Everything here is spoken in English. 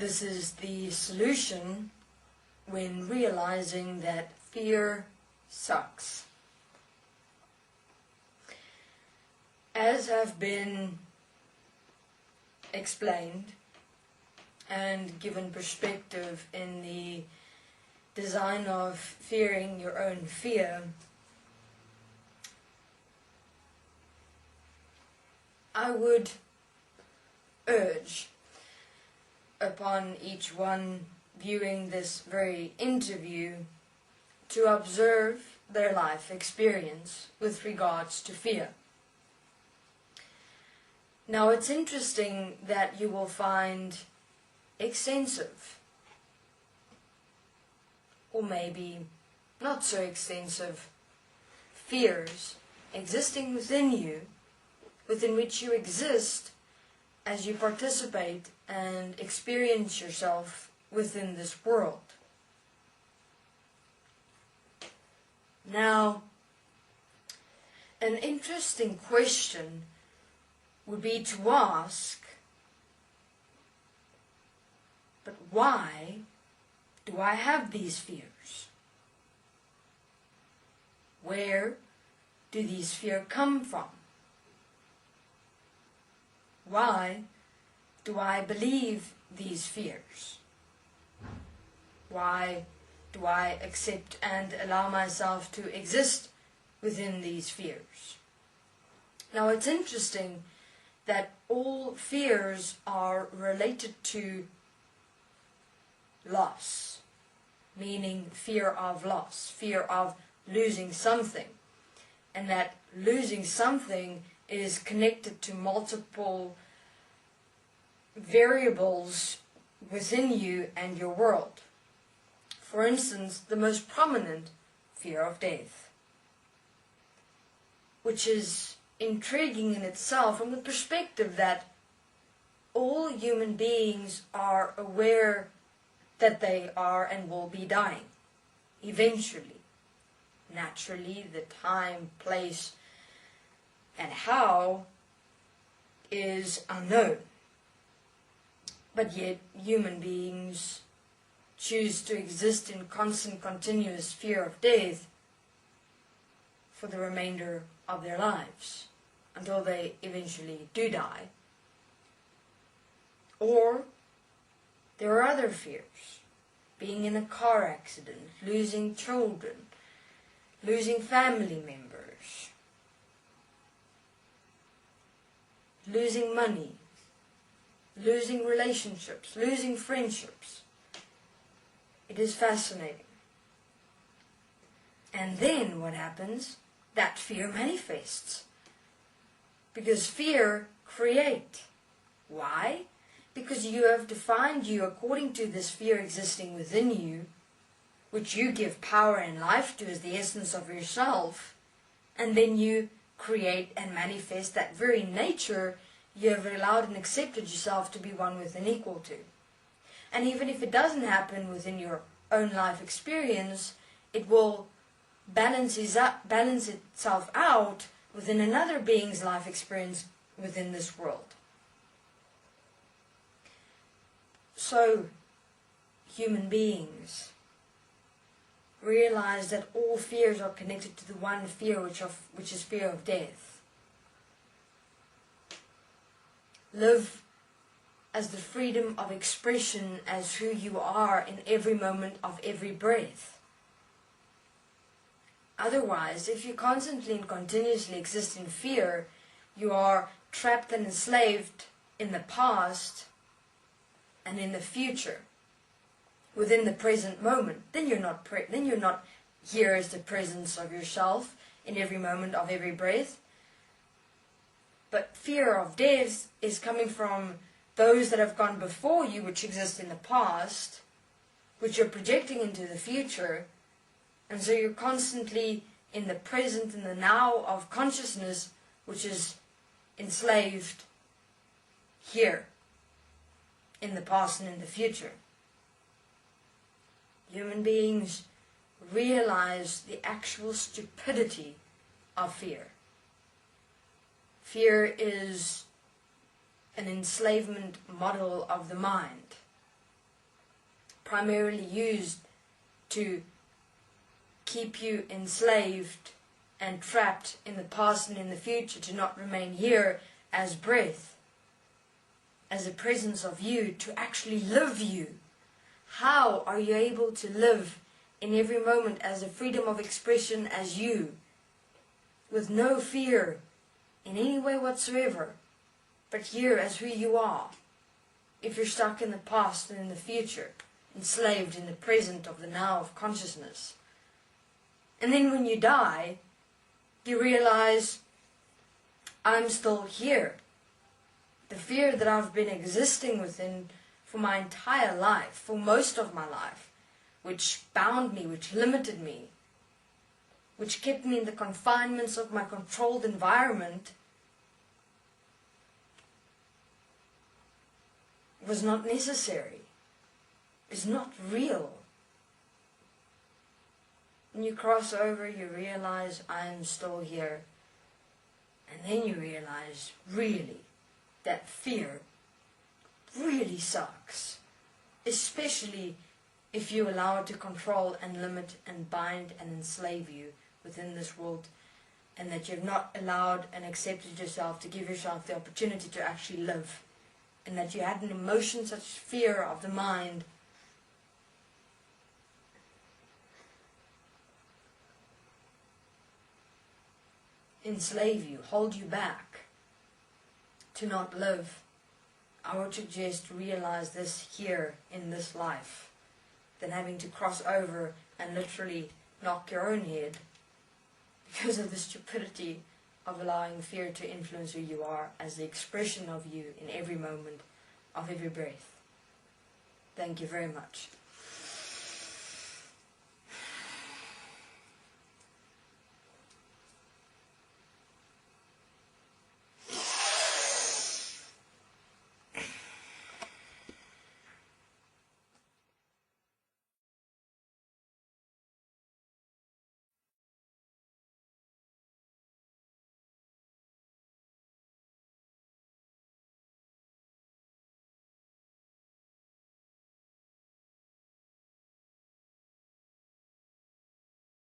This is the solution when realizing that fear sucks. As have been explained and given perspective in the design of fearing your own fear, I would urge upon each one viewing this very interview to observe their life experience with regards to fear. Now, it's interesting that you will find extensive, or maybe not so extensive, fears existing within you, within which you exist as you participate and experience yourself within this world. Now, an interesting question would be to ask, but why do I have these fears? Where do these fears come from? Why do I believe these fears? Why do I accept and allow myself to exist within these fears? Now, it's interesting that all fears are related to loss, meaning fear of loss, fear of losing something, and that losing something is connected to multiple variables within you and your world. For instance, the most prominent, fear of death, which is intriguing in itself from the perspective that all human beings are aware that they are and will be dying eventually. Naturally, the time, place, and how is unknown. But yet, human beings choose to exist in constant, continuous fear of death for the remainder of their lives, until they eventually do die. Or there are other fears, being in a car accident, losing children, losing family members, losing money, losing relationships, losing friendships. It is fascinating. And then what happens? That fear manifests. Because fear creates. Why? Because you have defined you according to this fear existing within you, which you give power and life to as the essence of yourself, and then you create and manifest that very nature you have allowed and accepted yourself to be one with and equal to. And even if it doesn't happen within your own life experience, it will balance itself out within another being's life experience within this world. So, human beings realize that all fears are connected to the one fear, which is fear of death. Live as the freedom of expression as who you are in every moment of every breath. Otherwise, if you constantly and continuously exist in fear, you are trapped and enslaved in the past and in the future, within the present moment. Then you're not here as the presence of yourself in every moment of every breath. But fear of death is coming from those that have gone before you, which exist in the past, which you're projecting into the future. And so you're constantly in the present and the now of consciousness, which is enslaved here, in the past and in the future. Human beings realize the actual stupidity of fear. Fear is an enslavement model of the mind. primarily used to keep you enslaved and trapped in the past and in the future, to not remain here as breath, as a presence of you, to actually live you. How are you able to live in every moment as a freedom of expression as you, with no fear in any way whatsoever, but here as who you are, if you're stuck in the past and in the future, enslaved in the present of the now of consciousness? And then when you die, you realize, I'm still here. The fear that I've been existing within for my entire life, for most of my life, which bound me, which limited me, which kept me in the confinements of my controlled environment, was not necessary, is not real. When you cross over, you realize, I am still here. And then you realize, really, that fear really sucks. Especially if you allow it to control and limit and bind and enslave you within this world, and that you've not allowed and accepted yourself to give yourself the opportunity to actually live, and that you had an emotion such as fear of the mind enslave you, hold you back to not live. I would suggest realize this here in this life, than having to cross over and literally knock your own head because of the stupidity of allowing fear to influence who you are as the expression of you in every moment of every breath. Thank you very much.